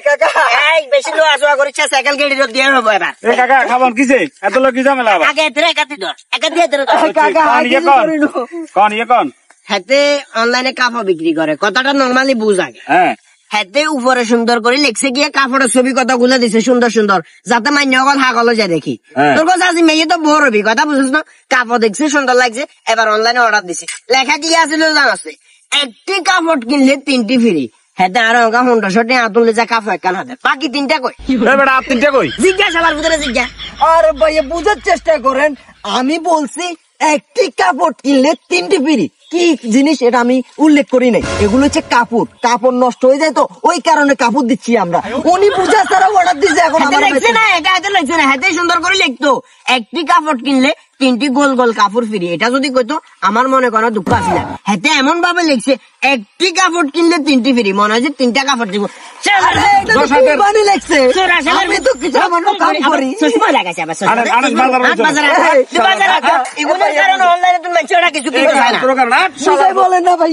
কাকা এই বেশি লো আসোয়া করিস সাইকেল গাড়ি রোদ দিয়ে হবে এবার এ কাকা খাবার কিসে এত লোক কি ঝামেলা আবার আগে এতে একাতি ধর একাতি ধর কাকা কোন কোন হাতে অনলাইনে কাপড় বিক্রি করে কথাটা নরমালি বুঝ আগে হ্যাঁ হাতে উপরে সুন্দর করে লিখছে গিয়ে কাপড়ের ছবি কথা গুলো দিছে সুন্দর সুন্দর যাতে মান্য অকল হাগলো যায় দেখি তোর কাছে আজি মেয়ে তো বড় হবি কথা বুঝছিস না কাপড় দেখছে সুন্দর লাগছে এবার অনলাইনে অর্ডার দিছে লেখা কি আছিল জানাচ্ছে একটি কাপড় কিনলে 3টি ফ্রি হাতে আর অঙ্কা 100 টাকা তুললে যা কাপড় একখান হাতে বাকি 3টা কই বেটা আর 3টা কই জিজ্ঞাসা আবার ভিতরে জিজ্ঞাসা আরে ভাইয়া বুঝার চেষ্টা করেন আমি বলছি একটি কাপড় কিনলে 3টি ফ্রি কি জিনিস এটা আমি উল্লেখ করি নাই এগুলো হচ্ছে কাপড় নষ্ট হয়ে যায় তো ওই কারণে কাপড় দিচ্ছি আমরা উনি বুঝা ছাড়া অর্ডার দিচ্ছে এখন আমার লিখছে না এটা হাতে লিখছে না হাতে সুন্দর করে লিখতো একটি কাপড় কিনলে 3টি গোল গোল কাপড় ফ্রি এটা যদি কইতো আমার মনে কোনো দুঃখ আসে না হাতে এমন ভাবে লিখছে একটি কাপড় কিনলে 3টি ফ্রি মনে হয় যে 3টা কাপড় দিব বানি লিখছে আমি তো কিছু আমার কাম করি সুষমা লাগাছে আবার আরে বাজার বাজার এগুলোর কারণে অনলাইনে তুমি কিছু কিনতে চায় না বলেন না ভাই